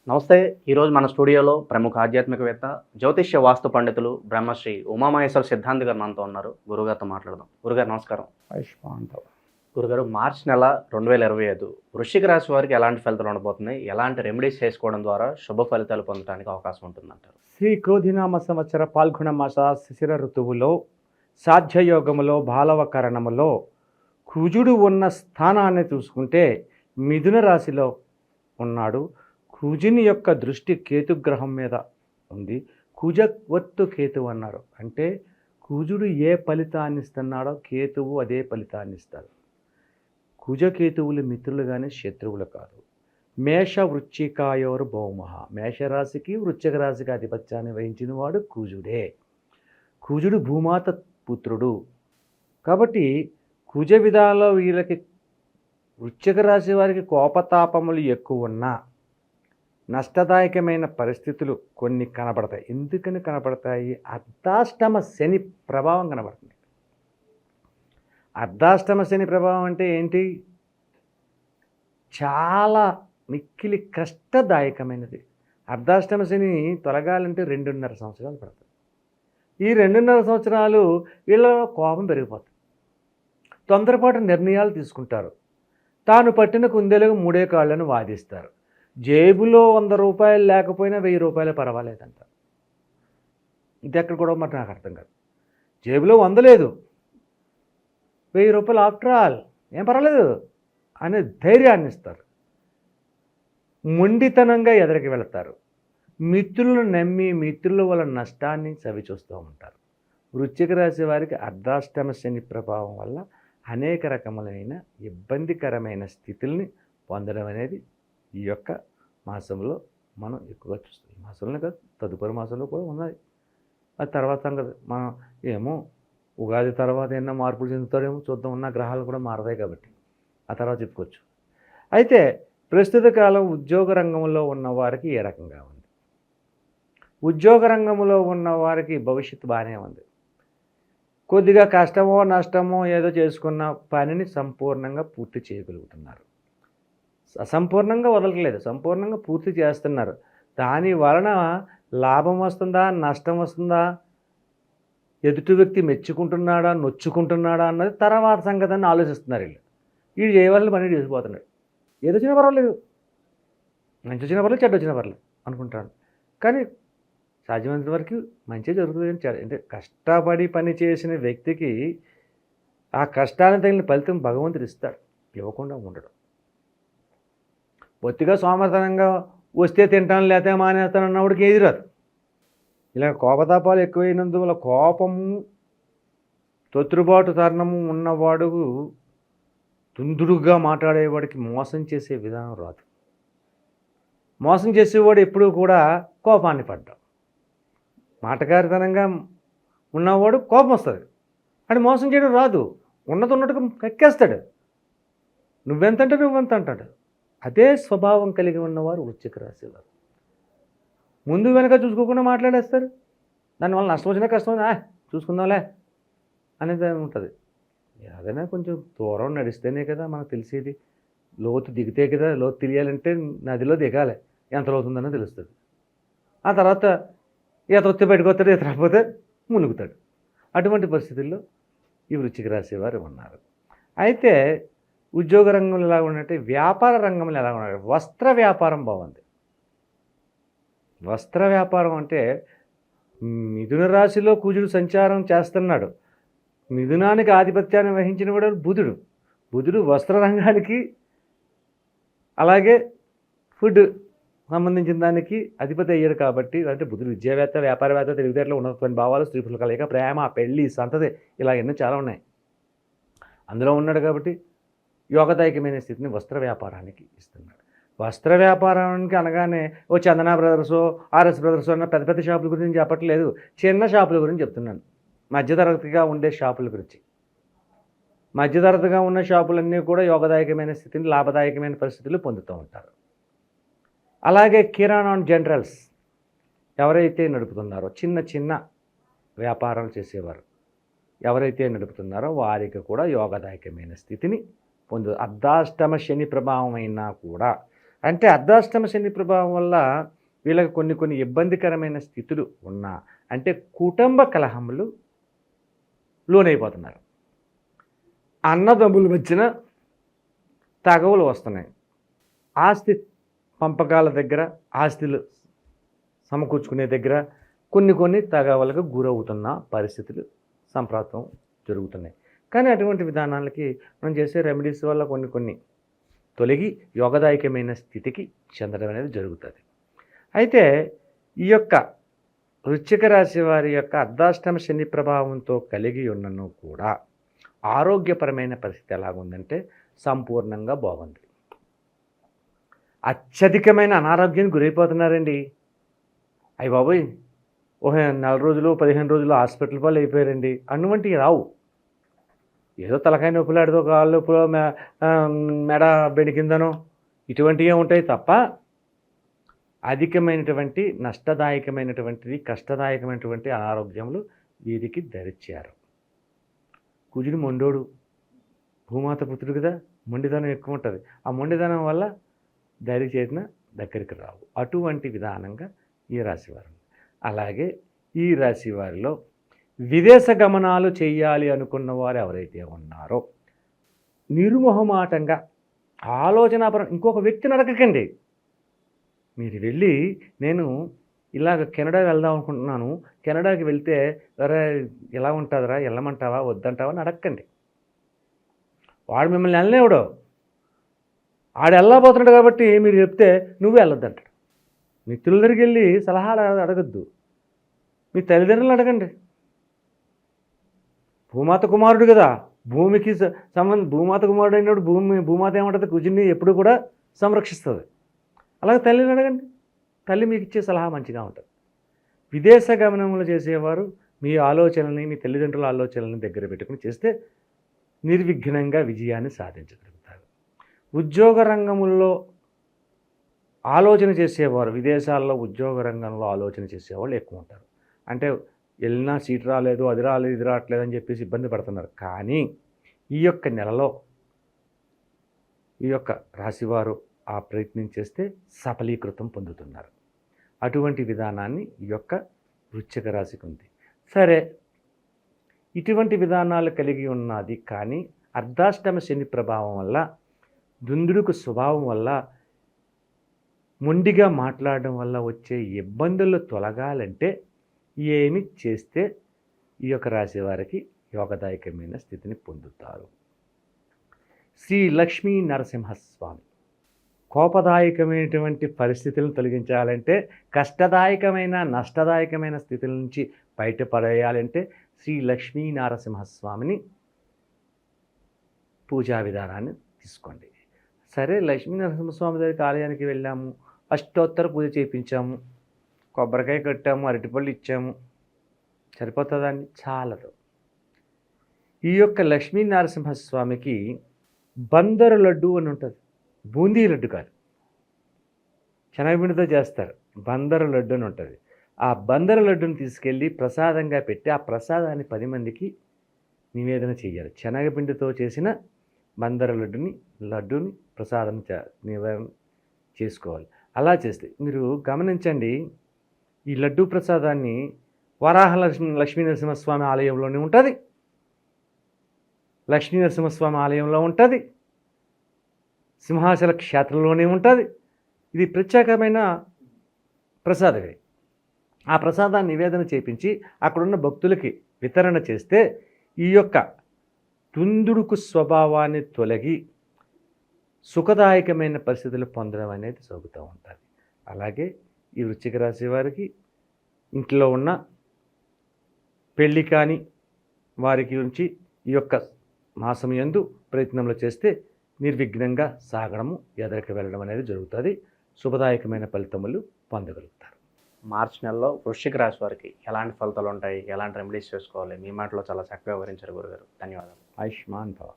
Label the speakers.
Speaker 1: నమస్తే. ఈరోజు మన స్టూడియోలో ప్రముఖ ఆధ్యాత్మికవేత్త, జ్యోతిష్య వాస్తు పండితులు బ్రహ్మశ్రీ ఉమామహేశ్వర సిద్ధాంతి గారు మనతో ఉన్నారు. గురుగారితో మాట్లాడదాం. గురుగారు నమస్కారం.
Speaker 2: ఆయుష్మాంతవ్.
Speaker 1: గురుగారు, మార్చి నెల 2025 వృశ్చిక రాశి వారికి ఎలాంటి ఫలితాలు ఉండబోతున్నాయి? ఎలాంటి రెమెడీస్ చేసుకోవడం ద్వారా శుభ ఫలితాలు పొందడానికి అవకాశం ఉంటుందంటారు?
Speaker 2: శ్రీ క్రోధినామ సంవత్సర పాల్గొన మాస శిశిర ఋతువులో సాధ్యయోగములో బాలవకరణములో కుజుడు ఉన్న స్థానాన్ని చూసుకుంటే మిథున రాశిలో ఉన్నాడు. కుజుని యొక్క దృష్టి కేతుగ్రహం మీద ఉంది. కుజవత్తు కేతువు అన్నారు. అంటే కుజుడు ఏ ఫలితాన్ని ఇస్తున్నాడో కేతువు అదే ఫలితాన్ని ఇస్తాడు. కుజకేతువులు మిత్రులు కానీ శత్రువులు కాదు. మేష వృశ్చికాయోరు భౌమః. మేషరాశికి వృశ్చిక రాశికి ఆధిపత్యాన్ని వహించిన వాడు కుజుడే. కుజుడు భూమాత పుత్రుడు. కాబట్టి కుజ విధాలో వీళ్ళకి వృశ్చిక రాశి వారికి కోపతాపములు ఎక్కువ ఉన్నా నష్టదాయకమైన పరిస్థితులు కొన్ని కనబడతాయి. ఎందుకని కనబడతాయి? అర్ధాష్టమ శని ప్రభావం కనబడుతుంది. అర్ధాష్టమ శని ప్రభావం అంటే ఏంటి? చాలా మిక్కిలి కష్టదాయకమైనది. అర్ధాష్టమ శని తొలగాలంటే 2.5 సంవత్సరాలు పడుతుంది. ఈ 2.5 సంవత్సరాలు వీళ్ళలో కోపం పెరిగిపోతుంది. తొందరపాటు నిర్ణయాలు తీసుకుంటారు. తాను పట్టిన కుందేలకు 3 కాళ్ళను వాదిస్తారు. జేబులో 100 రూపాయలు లేకపోయినా 1000 రూపాయలు పర్వాలేదంట. ఇది ఎక్కడ కూడా మరి నాకు అర్థం కాదు. జేబులో 100 లేదు, 1000 రూపాయలు ఆఫ్టర్ ఆల్ ఏం పర్వాలేదు అనే ధైర్యాన్ని ఇస్తారు. మొండితనంగా ఎదరికి వెళతారు. మిత్రులను నమ్మి మిత్రుల వల్ల నష్టాన్ని చవిచూస్తూ ఉంటారు. వృశ్చిక రాశి వారికి అర్ధాష్టమ శని ప్రభావం వల్ల అనేక రకములైన ఇబ్బందికరమైన స్థితుల్ని పొందడం అనేది ఈ యొక్క మాసంలో మనం ఎక్కువగా చూస్తాం. ఈ మాసంలో కాదు, తదుపరి మాసంలో కూడా ఉన్నది. అది తర్వాత సంగతి. మనం ఏమో ఉగాది తర్వాత ఏమన్నా మార్పులు చెందుతారేమో చూద్దాం. ఉన్న గ్రహాలు కూడా మారతాయి కాబట్టి ఆ తర్వాత చెప్పుకోవచ్చు. అయితే ప్రస్తుత కాలం ఉద్యోగ రంగంలో ఉన్న వారికి ఏ రకంగా ఉంది? ఉద్యోగ రంగంలో ఉన్న వారికి భవిష్యత్తు బాగానే ఉంది. కొద్దిగా కష్టమో నష్టమో ఏదో చేసుకున్న పనిని సంపూర్ణంగా పూర్తి చేయగలుగుతున్నారు. అసంపూర్ణంగా వదలట్లేదు, సంపూర్ణంగా పూర్తి చేస్తున్నారు. దాని వలన లాభం వస్తుందా నష్టం వస్తుందా, ఎదుటి వ్యక్తి మెచ్చుకుంటున్నాడా నొచ్చుకుంటున్నాడా అన్నది తర్వాత సంగతిని ఆలోచిస్తున్నారు. వీళ్ళు చేయవలసిన పని చేసిపోతున్నాడు. ఏదో వచ్చినా పర్వాలేదు, మంచి వచ్చినా పర్లేదు, చెడ్డ వచ్చినా పర్లేదు అనుకుంటాడు. కానీ సాధ్యమైనంత వరకు మంచిగా జరుగుతుంది. అంటే కష్టపడి పని చేసిన వ్యక్తికి ఆ కష్టానికి తగిన ఫలితం భగవంతుడు ఇస్తాడు, ఇవ్వకుండా ఉండడు. బొత్తిగా సోమర్తనంగా వస్తే తింటాను లేకపోతే మానేస్తాను అన్నవాడికి ఏది రాదు. ఇలా కోపతాపాలు ఎక్కువైనందువల్ల కోపము తొత్తుబాటు తరుణము ఉన్నవాడు తుందుడుగా మాట్లాడేవాడికి మోసం చేసే విధానం రాదు. మోసం చేసేవాడు ఎప్పుడూ కూడా కోపాన్ని పడ్డాడు. మాటగారితనంగా ఉన్నవాడు కోపం వస్తుంది, అని మోసం చేయడం రాదు. ఉన్నట్టుగా కక్కేస్తాడు. నువ్వెంతంటే నువ్వెంత అంటాడు. అదే స్వభావం కలిగి ఉన్నవారు వృశ్చిక రాశి వారు. ముందు వెనక చూసుకోకుండా మాట్లాడేస్తారు. దానివల్ల నష్టం వచ్చినా కష్టం వచ్చినా చూసుకుందాంలే అనేది ఉంటుంది. ఏదైనా కొంచెం దూరం నడిస్తేనే కదా మనకు తెలిసేది. లోతు దిగితే కదా, లోతు తెలియాలంటే నదిలో దిగాలి, ఎంత లోతుందనో తెలుస్తుంది. ఆ తర్వాత ఈత వస్తే బయటకు వస్తాడు, ఈత రాకపోతే మునుగుతాడు. అటువంటి పరిస్థితుల్లో ఈ వృశ్చిక రాశి వారు ఉన్నారు. అయితే ఉద్యోగ రంగంలో ఎలా ఉన్నట్టే వ్యాపార రంగంలో ఎలా ఉన్నారు? వస్త్ర వ్యాపారం బాగుంది. వస్త్ర వ్యాపారం అంటే మిథున రాశిలో కుజుడు సంచారం చేస్తున్నాడు. మిథునానికి ఆధిపత్యాన్ని వహించిన వాడు బుధుడు. బుధుడు వస్త్ర రంగానికి అలాగే ఫుడ్ సంబంధించిన దానికి అధిపతి అయ్యాడు. కాబట్టి అంటే బుధుడు విద్యావేత్త, వ్యాపారవేత్త, తెలివితేటలో ఉన్నటువంటి భావాలు, స్త్రీ పురుషుల కలయిక, ప్రేమ, పెళ్ళి, సంతతి, ఇలా ఎన్నో చాలా ఉన్నాయి. అందులో ఉన్నాడు కాబట్టి యోగదాయకమైన స్థితిని వస్త్ర వ్యాపారానికి ఇస్తున్నాడు. వస్త్ర వ్యాపారానికి అనగానే ఓ చందన బ్రదర్సో, ఆర్ఎస్ బ్రదర్సో అన్న పెద్ద పెద్ద షాపుల గురించి చెప్పట్లేదు, చిన్న షాపుల గురించి చెప్తున్నాను. మధ్యతరగతిగా ఉండే షాపుల గురించి. మధ్యతరగతిగా ఉన్న షాపులన్నీ కూడా యోగదాయకమైన స్థితిని, లాభదాయకమైన పరిస్థితులు పొందుతూ ఉంటారు. అలాగే కిరాణా అండ్ జనరల్స్ ఎవరైతే నడుపుతున్నారో, చిన్న చిన్న వ్యాపారాలు చేసేవారు ఎవరైతే నడుపుతున్నారో వారికి కూడా యోగదాయకమైన స్థితిని పొందు. అర్ధాష్టమ శని ప్రభావం అయినా కూడా అంటే అర్ధాష్టమ శని ప్రభావం వల్ల వీళ్ళకి కొన్ని ఇబ్బందికరమైన స్థితులు ఉన్నా, అంటే కుటుంబ కలహములు లోనైపోతున్నారు. అన్నదమ్ముల మధ్యన తగవులు వస్తున్నాయి. ఆస్తి పంపకాల దగ్గర, ఆస్తులు సమకూర్చుకునే దగ్గర కొన్ని తగవలకు గురవుతున్న పరిస్థితులు సంప్రాప్తం జరుగుతున్నాయి. కానీ అటువంటి విధానాలకి మనం చేసే రెమెడీస్ వల్ల కొన్ని తొలగి యోగదాయకమైన స్థితికి చెందడం అనేది జరుగుతుంది. అయితే ఈ యొక్క వృశ్చిక రాశి వారి యొక్క అర్ధాష్టమ శని ప్రభావంతో కలిగి ఉన్నను కూడా ఆరోగ్యపరమైన పరిస్థితి ఎలాగుందంటే సంపూర్ణంగా బాగుంది. అత్యధికమైన అనారోగ్యానికి గురైపోతున్నారండి. అయ్య బాబోయ్, ఓహో 4 రోజులు 15 రోజులు హాస్పిటల్ పాలు అయిపోయారండి అటువంటివి రావు. ఏదో తలకాయ నొప్పులాడితో కాళ్ళ నొప్పులో మెడ బెణికిందనో ఇటువంటివే ఉంటాయి తప్ప అధికమైనటువంటి నష్టదాయకమైనటువంటిది, కష్టదాయకమైనటువంటి అనారోగ్యములు వీరికి దరిచారు. కుజుడు మొండోడు, భూమాత పుత్రుడు కదా, మొండిదనం ఎక్కువ ఉంటుంది. ఆ మొండిదనం వల్ల దరి చేతిన దగ్గరికి రావు. అటువంటి విధానంగా ఈ రాశివారు. అలాగే ఈ రాశి వారిలో విదేశ గమనాలు చేయాలి అనుకున్న వారు ఎవరైతే ఉన్నారో నిర్మోహమాటంగా ఆలోచనాపరం ఇంకొక వ్యక్తిని అడగకండి. మీరు వెళ్ళి నేను ఇలాగ కెనడా వెళ్దాం అనుకుంటున్నాను, కెనడాకి వెళ్తే అరే ఎలా ఉంటుందిరా, వెళ్ళమంటావా వద్దంటావా అని అడగకండి. వాడు మిమ్మల్ని వెళ్ళలేవడో, ఆడు వెళ్ళబోతున్నాడు కాబట్టి మీరు చెప్తే నువ్వు వెళ్ళొద్దంటాడు. మిత్రుల దగ్గరికి వెళ్ళి సలహాలు అడగద్దు, మీ తల్లిదండ్రులు అడగండి. భూమాత కుమారుడు కదా, భూమికి భూమాత కుమారుడు అయినప్పుడు భూమాత ఏమంటుంది, కుజుని ఎప్పుడు కూడా సంరక్షిస్తుంది. అలాగే తల్లిని అడగండి, తల్లి మీకు ఇచ్చే సలహా మంచిగా ఉంటుంది. విదేశ గమనములు చేసేవారు మీ ఆలోచనల్ని, మీ తల్లిదండ్రుల ఆలోచనల్ని దగ్గర పెట్టుకుని చేస్తే నిర్విఘ్నంగా విజయాన్ని సాధించగలుగుతారు. ఉద్యోగ రంగంలో ఆలోచన చేసేవారు, విదేశాల్లో ఉద్యోగ రంగంలో ఆలోచన చేసేవాళ్ళు ఎక్కువ ఉంటారు. అంటే వెళ్ళినా సీట్ రాలేదు, అది రాలేదు, ఇది రావట్లేదు అని చెప్పేసి ఇబ్బంది పడుతున్నారు. కానీ ఈ యొక్క నెలలో ఈ యొక్క రాశివారు ఆ ప్రయత్నం చేస్తే సఫలీకృతం పొందుతున్నారు. అటువంటి విధానాన్ని ఈ యొక్క వృశ్చిక రాశికి ఉంది. సరే, ఇటువంటి విధానాలు కలిగి ఉన్నది. కానీ అర్ధాష్టమ శని ప్రభావం వల్ల, దుందుడుకు స్వభావం వల్ల, మొండిగా మాట్లాడడం వల్ల వచ్చే ఇబ్బందులు తొలగాలంటే ఏమి చేస్తే ఈ యొక్క రాశి వారికి యోగదాయకమైన స్థితిని పొందుతారు? శ్రీ లక్ష్మీ నరసింహస్వామి కోపదాయకమైనటువంటి పరిస్థితులను తొలగించాలంటే, కష్టదాయకమైన నష్టదాయకమైన స్థితుల నుంచి బయటపడేయాలంటే శ్రీ లక్ష్మీ నరసింహస్వామిని పూజా విధానాన్ని తీసుకోండి. సరే, లక్ష్మీ నరసింహస్వామి దగ్గరికి ఆలయానికి వెళ్ళాము, అష్టోత్తర పూజ చేయించాము, కొబ్బరికాయ కట్టాము, అరటిపళ్ళు ఇచ్చాము, సరిపోతుందండి? చాలదు. ఈ యొక్క లక్ష్మీ నరసింహస్వామికి బందరు లడ్డు అని ఉంటుంది. బూందీ లడ్డు కాదు, శనగపిండితో చేస్తారు. బందరు లడ్డు అని ఉంటుంది. ఆ బందరు లడ్డుని తీసుకెళ్ళి ప్రసాదంగా పెట్టి ఆ ప్రసాదాన్ని 10 మందికి నివేదన చేయాలి. శనగపిండితో చేసిన బందరు లడ్డుని ప్రసాదం నివేదన చేసుకోవాలి. అలా చేస్తే మీరు గమనించండి, ఈ లడ్డూ ప్రసాదాన్ని వరాహ లక్ష్మీ నరసింహస్వామి ఆలయంలోనే ఉంటుంది, లక్ష్మీ నరసింహస్వామి ఆలయంలో ఉంటుంది, సింహాచల క్షేత్రంలోనే ఉంటుంది. ఇది ప్రత్యేకమైన ప్రసాదమే. ఆ ప్రసాదాన్ని నివేదన చేపించి అక్కడున్న భక్తులకి వితరణ చేస్తే ఈ యొక్క దుందుడుకు స్వభావాన్ని తొలగి సుఖదాయకమైన పరిస్థితులు పొందడం అనేది జరుగుతూ ఉంటుంది. అలాగే ఈ వృశ్చిక రాశి వారికి ఇంట్లో ఉన్న పెళ్ళి కాని వారికి గురించి ఈ యొక్క మాసం యందు ప్రయత్నంలో చేస్తే నిర్విఘ్నంగా సాగడము, ఎదరికి వెళ్ళడం అనేది జరుగుతుంది. శుభదాయకమైన ఫలితములు పొందగలుగుతారు.
Speaker 1: మార్చి నెలలో వృశ్చిక రాశి వారికి ఎలాంటి ఫలితాలు ఉంటాయి, ఎలాంటి రెమెడీస్ చేసుకోవాలి, మీ మాటలో చాలా చక్కగా వివరించారు గురుగారు. ధన్యవాదాలు.
Speaker 2: ఆయుష్మాన్ భవ.